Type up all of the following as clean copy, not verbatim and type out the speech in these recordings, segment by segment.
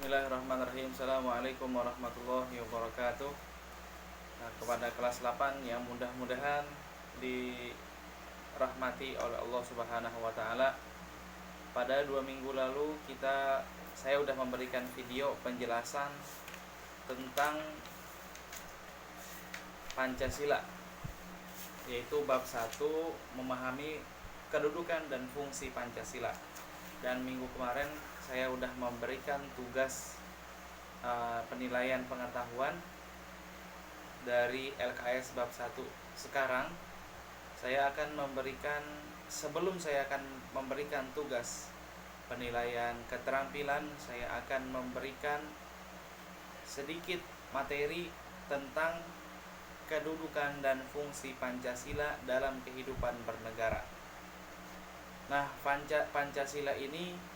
Bismillahirrahmanirrahim. Assalamualaikum warahmatullahi wabarakatuh. Kepada kelas 8 yang mudah-mudahan dirahmati oleh Allah Subhanahu wa taala. Pada 2 minggu lalu saya sudah memberikan video penjelasan tentang Pancasila, yaitu bab 1, memahami kedudukan dan fungsi Pancasila. Dan minggu kemarin saya sudah memberikan tugas penilaian pengetahuan dari LKS bab 1. Sekarang sebelum saya akan memberikan tugas penilaian keterampilan, saya akan memberikan sedikit materi tentang kedudukan dan fungsi Pancasila dalam kehidupan bernegara. Nah, Pancasila ini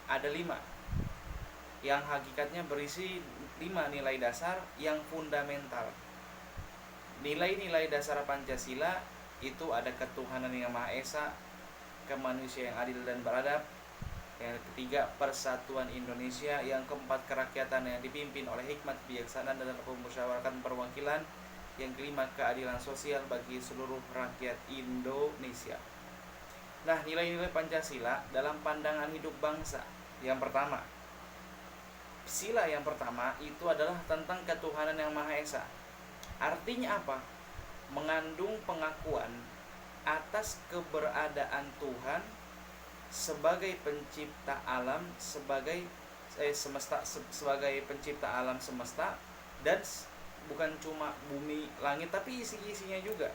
ada 5, yang hakikatnya berisi 5 nilai dasar yang fundamental. Nilai-nilai dasar Pancasila itu ada ketuhanan yang Maha Esa, kemanusiaan yang adil dan beradab, yang ketiga persatuan Indonesia, yang keempat kerakyatan yang dipimpin oleh hikmat kebijaksanaan dan permusyawaratan perwakilan, yang kelima keadilan sosial bagi seluruh rakyat Indonesia. Nah, nilai-nilai Pancasila dalam pandangan hidup bangsa. Yang pertama, sila yang pertama itu adalah tentang ketuhanan yang Maha Esa. Artinya apa? Mengandung pengakuan atas keberadaan Tuhan sebagai pencipta alam, sebagai pencipta alam semesta, dan bukan cuma bumi langit tapi isi-isinya juga.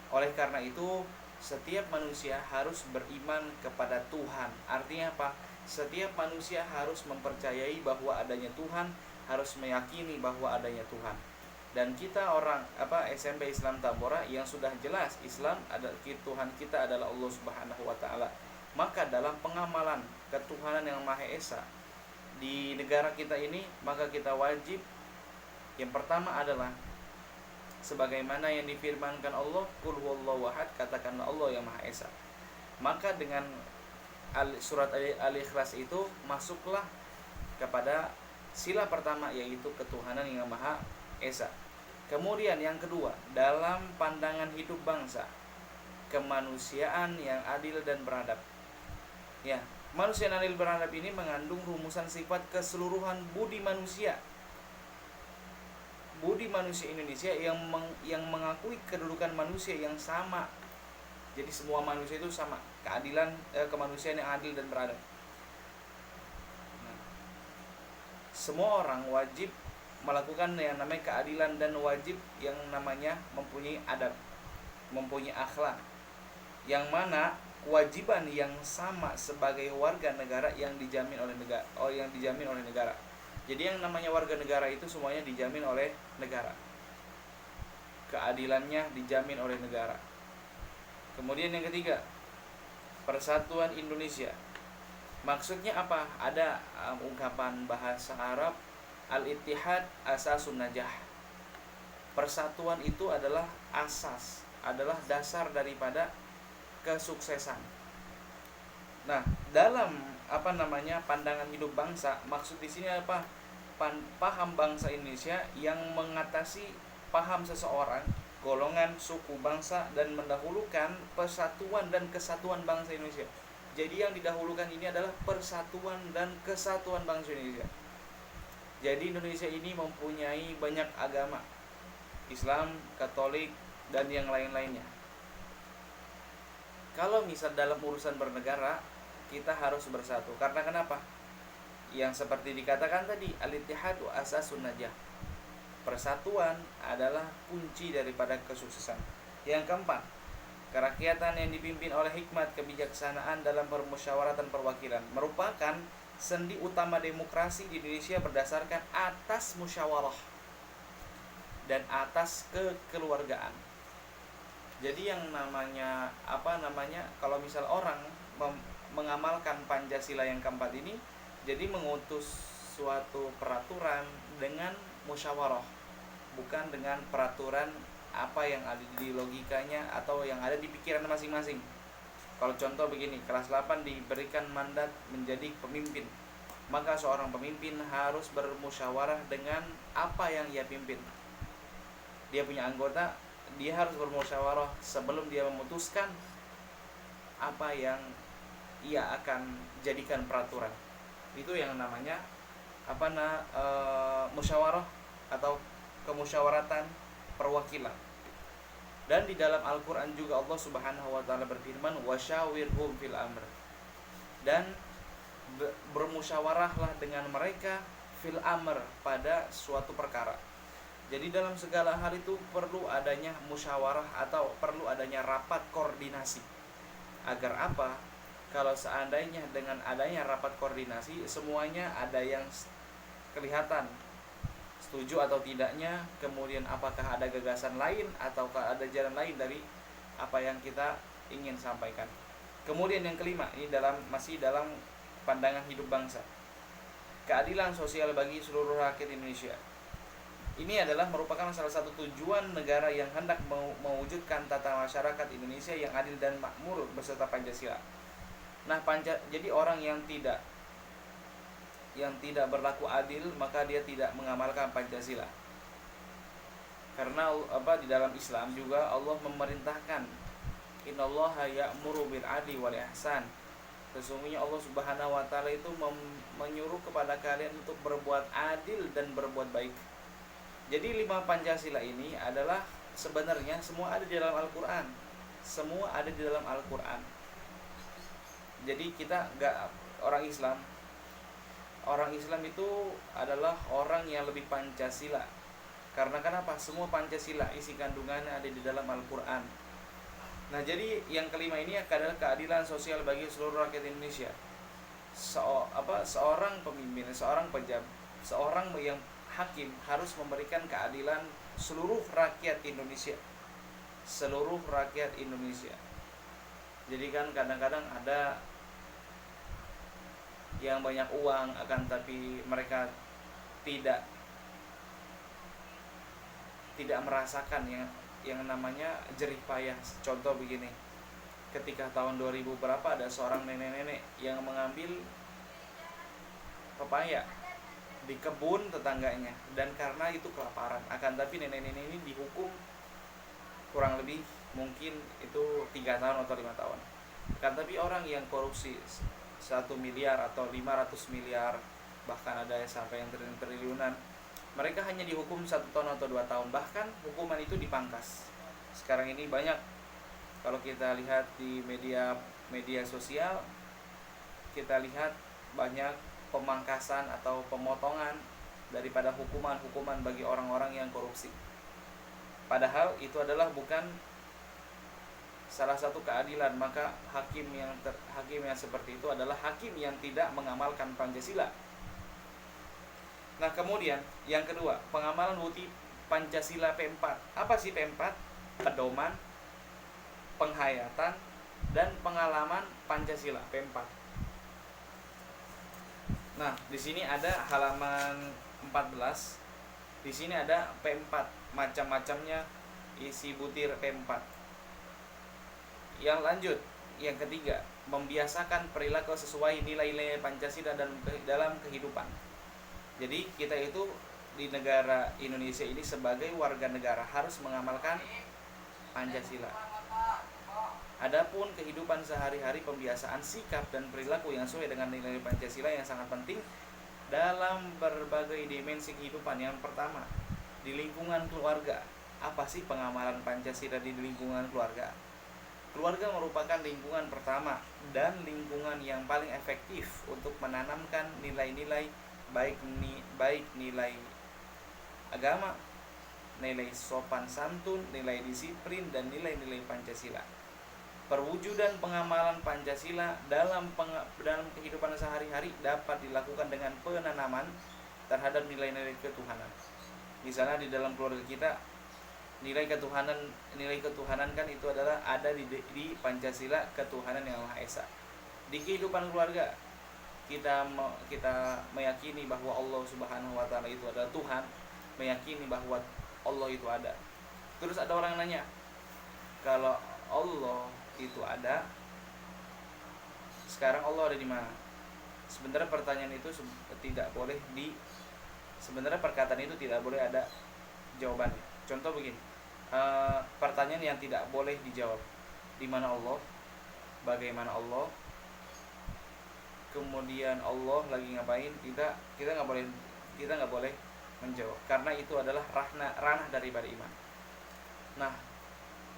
Oleh karena itu, setiap manusia harus beriman kepada Tuhan. Artinya apa? Setiap manusia harus mempercayai bahwa adanya Tuhan, harus meyakini bahwa adanya Tuhan. Dan kita orang SMP Islam Tambora yang sudah jelas Islam Tuhan kita adalah Allah Subhanahu wa taala. Maka dalam pengamalan ketuhanan yang Maha Esa di negara kita ini, maka kita wajib yang pertama adalah sebagaimana yang difirmankan Allah, Qul huwallahu ahad, katakanlah Allah yang Maha Esa. Maka dengan surat Al-Ikhlas itu masuklah kepada sila pertama, yaitu ketuhanan yang Maha Esa. Kemudian yang kedua, dalam pandangan hidup bangsa, kemanusiaan yang adil dan beradab. Ya, manusia yang adil beradab ini mengandung rumusan sifat keseluruhan budi manusia. Budi manusia Indonesia yang mengakui kedudukan manusia yang sama. Jadi semua manusia itu sama, keadilan, kemanusiaan yang adil dan beradab. Nah, semua orang wajib melakukan yang namanya keadilan dan wajib yang namanya mempunyai adab, mempunyai akhlak. Yang mana kewajiban yang sama sebagai warga negara yang dijamin oleh negara. Jadi yang namanya warga negara itu semuanya dijamin oleh negara. Keadilannya dijamin oleh negara. Kemudian yang ketiga, persatuan Indonesia. Maksudnya apa? Ada ungkapan bahasa Arab, al-ittihad asasun najah. Persatuan itu adalah asas, adalah dasar daripada kesuksesan. Nah, dalam pandangan hidup bangsa, maksud di sini apa? Paham bangsa Indonesia yang mengatasi paham seseorang, golongan, suku, bangsa, dan mendahulukan persatuan dan kesatuan bangsa Indonesia. Jadi yang didahulukan ini adalah persatuan dan kesatuan bangsa Indonesia. Jadi Indonesia ini mempunyai banyak agama, Islam, Katolik, dan yang lain-lainnya. Kalau misal dalam urusan bernegara, kita harus bersatu. Karena kenapa? Yang seperti dikatakan tadi, al-ittihadu asasun najah. Persatuan adalah kunci daripada kesuksesan. Yang keempat, kerakyatan yang dipimpin oleh hikmat kebijaksanaan dalam permusyawaratan perwakilan merupakan sendi utama demokrasi di Indonesia berdasarkan atas musyawarah dan atas kekeluargaan. Jadi yang namanya kalau misal orang mengamalkan Pancasila yang keempat ini, jadi mengutus suatu peraturan dengan musyawarah, bukan dengan peraturan apa yang ada di logikanya atau yang ada di pikiran masing-masing. Kalau contoh begini, kelas 8 diberikan mandat menjadi pemimpin. maka seorang pemimpin harus bermusyawarah dengan apa yang ia pimpin. Dia punya anggota, dia harus bermusyawarah sebelum dia memutuskan apa yang ia akan jadikan peraturan. Itu yang namanya musyawarah atau kemusyawaratan perwakilan. Dan di dalam Al-Qur'an juga Allah Subhanahu wa taala berfirman, "Wasyawirhum fil amr." Dan bermusyawarahlah dengan mereka fil amr, pada suatu perkara. Jadi dalam segala hal itu perlu adanya musyawarah atau perlu adanya rapat koordinasi. Agar apa? Kalau seandainya dengan adanya rapat koordinasi, semuanya ada yang kelihatan setuju atau tidaknya, kemudian apakah ada gagasan lain ataukah ada jalan lain dari apa yang kita ingin sampaikan. Kemudian yang kelima, ini masih dalam pandangan hidup bangsa, keadilan sosial bagi seluruh rakyat Indonesia. Ini adalah merupakan salah satu tujuan negara yang hendak mewujudkan tata masyarakat Indonesia yang adil dan makmur beserta Pancasila. Nah, jadi orang yang tidak berlaku adil, maka dia tidak mengamalkan Pancasila. Karena di dalam Islam juga Allah memerintahkan, innallaha ya'muru bil adli wal ihsan. Sesungguhnya Allah Subhanahu wa taala itu menyuruh kepada kalian untuk berbuat adil dan berbuat baik. Jadi 5 Pancasila ini adalah sebenarnya semua ada di dalam Al-Qur'an. Semua ada di dalam Al-Qur'an. Jadi kita orang Islam itu adalah orang yang lebih Pancasila. Karena kenapa? Semua Pancasila isi kandungannya ada di dalam Al-Qur'an. Nah, jadi yang kelima ini adalah keadilan sosial bagi seluruh rakyat Indonesia. Seorang pemimpin, seorang pejabat, seorang yang hakim harus memberikan keadilan seluruh rakyat Indonesia. Seluruh rakyat Indonesia. Jadi kan kadang-kadang ada yang banyak uang akan tapi mereka tidak merasakan yang namanya jerih payah. Contoh begini, ketika tahun 2000 berapa ada seorang nenek-nenek yang mengambil pepaya di kebun tetangganya, dan karena itu kelaparan, akan tapi nenek-nenek ini dihukum kurang lebih mungkin itu 3 tahun atau 5 tahun. Akan tapi orang yang korupsi 1 miliar atau 500 miliar, bahkan ada yang sampai yang triliunan, mereka hanya dihukum 1 tahun atau 2 tahun, bahkan hukuman itu dipangkas. Sekarang ini banyak, kalau kita lihat di media sosial, kita lihat banyak pemangkasan atau pemotongan daripada hukuman bagi orang-orang yang korupsi. Padahal itu adalah bukan salah satu keadilan. Maka hakim yang seperti itu adalah hakim yang tidak mengamalkan Pancasila. Nah, kemudian yang kedua, pengamalan bukti Pancasila P4. Apa sih P4? Pedoman, penghayatan, dan pengalaman Pancasila P4. Nah, di sini ada halaman 14. Di sini ada P4, macam-macamnya isi butir P4. Yang lanjut, yang ketiga, membiasakan perilaku sesuai nilai-nilai Pancasila dalam kehidupan. Jadi kita itu di negara Indonesia ini sebagai warga negara harus mengamalkan Pancasila. Adapun kehidupan sehari-hari, pembiasaan sikap dan perilaku yang sesuai dengan nilai Pancasila yang sangat penting dalam berbagai dimensi kehidupan. Yang pertama, di lingkungan keluarga. Apa sih pengamalan Pancasila di lingkungan keluarga? Keluarga merupakan lingkungan pertama dan lingkungan yang paling efektif untuk menanamkan nilai-nilai baik nilai agama, nilai sopan santun, nilai disiplin, dan nilai-nilai Pancasila. Perwujudan pengamalan Pancasila dalam kehidupan sehari-hari dapat dilakukan dengan penanaman terhadap nilai-nilai ketuhanan. Misalnya di dalam keluarga kita, nilai ketuhanan kan itu adalah ada di Pancasila, ketuhanan yang Maha Esa. Di kehidupan keluarga kita meyakini bahwa Allah Subhanahu wa taala itu adalah Tuhan, meyakini bahwa Allah itu ada. Terus ada orang nanya, kalau Allah itu ada, sekarang Allah ada di mana? sebenarnya pertanyaan itu tidak boleh sebenarnya perkataan itu tidak boleh ada jawabannya. Contoh begini, pertanyaan yang tidak boleh dijawab, di mana Allah, bagaimana Allah, kemudian Allah lagi ngapain, kita nggak boleh menjawab, karena itu adalah ranah daripada iman. Nah,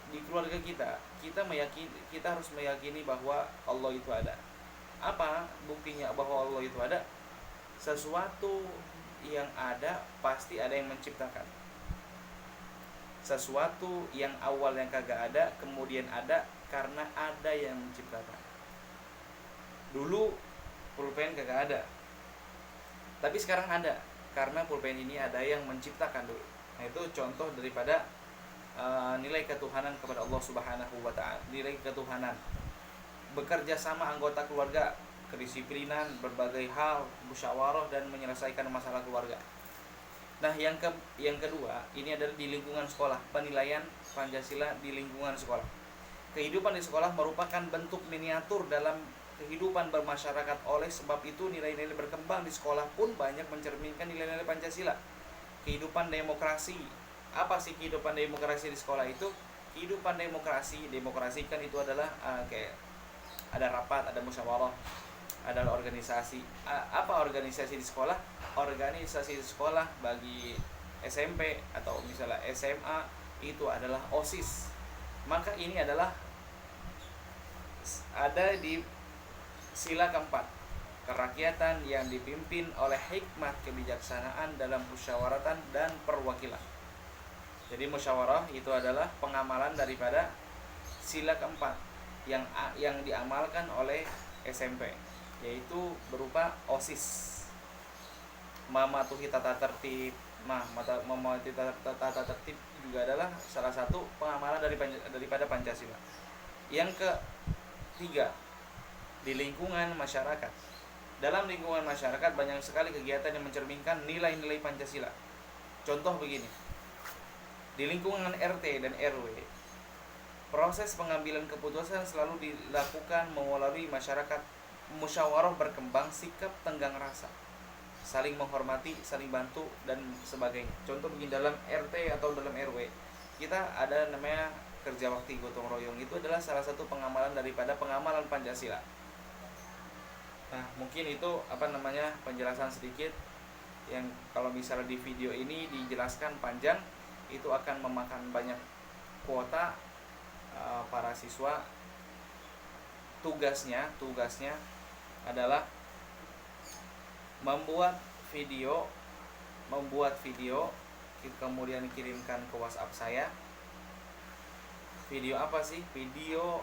di keluarga kita harus meyakini bahwa Allah itu ada. Apa buktinya bahwa Allah itu ada? Sesuatu yang ada pasti ada yang menciptakan. Sesuatu yang awalnya kagak ada kemudian ada karena ada yang menciptakan. Dulu pulpen kagak ada, tapi sekarang ada karena pulpen ini ada yang menciptakan dulu. Nah, itu contoh daripada nilai ketuhanan kepada Allah Subhanahu wa taala. Nilai ketuhanan, bekerja sama anggota keluarga, kedisiplinan, berbagai hal, musyawarah dan menyelesaikan masalah keluarga. Nah, yang kedua, ini adalah di lingkungan sekolah, penilaian Pancasila di lingkungan sekolah. Kehidupan di sekolah merupakan bentuk miniatur dalam kehidupan bermasyarakat. Oleh sebab itu, nilai-nilai berkembang di sekolah pun banyak mencerminkan nilai-nilai Pancasila. Kehidupan demokrasi. Apa sih kehidupan demokrasi di sekolah itu? Kehidupan demokrasi kan itu adalah kayak ada rapat, ada musyawarah, ada organisasi. Apa organisasi di sekolah? Organisasi di sekolah bagi SMP atau misalnya SMA itu adalah OSIS. Maka ini adalah ada di sila keempat, kerakyatan yang dipimpin oleh hikmah kebijaksanaan dalam musyawaratan dan perwakilan. Jadi musyawarah itu adalah pengamalan daripada sila keempat yang diamalkan oleh SMP, yaitu berupa OSIS, mematuhi tata tertib. Mematuhi tata tertib juga adalah salah satu pengamalan daripada Pancasila. Yang ketiga, di lingkungan masyarakat. Dalam lingkungan masyarakat banyak sekali kegiatan yang mencerminkan nilai-nilai Pancasila. Contoh begini, di lingkungan RT dan RW, proses pengambilan keputusan selalu dilakukan melalui masyarakat. Musyawarah berkembang sikap tenggang rasa, saling menghormati, saling bantu dan sebagainya. Contoh begini, dalam RT atau dalam RW kita ada namanya kerja bakti gotong royong. Itu adalah salah satu pengamalan daripada pengamalan Pancasila. Nah, mungkin itu penjelasan sedikit yang kalau misalnya di video ini dijelaskan panjang, itu akan memakan banyak kuota para siswa. Tugasnya adalah membuat video, kemudian kirimkan ke WhatsApp saya. Video apa sih? Video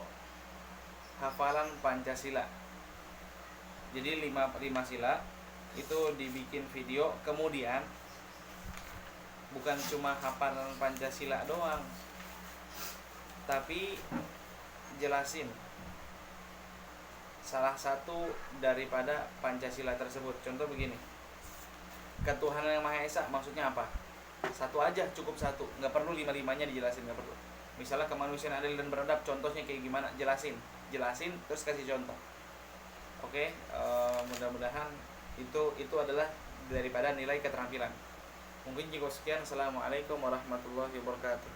hafalan Pancasila. Jadi 5 sila itu dibikin video, kemudian bukan cuma hafalan Pancasila doang, tapi jelasin salah satu daripada Pancasila tersebut. Contoh begini, ketuhanan yang Maha Esa maksudnya apa? Satu aja, cukup satu, nggak perlu 5-5-nya dijelasin, nggak perlu. Misalnya kemanusiaan adil dan beradab, contohnya kayak gimana? Jelasin terus kasih contoh. Oke, mudah-mudahan itu adalah daripada nilai keterampilan. Mungkin cukup sekian. Assalamualaikum warahmatullahi wabarakatuh.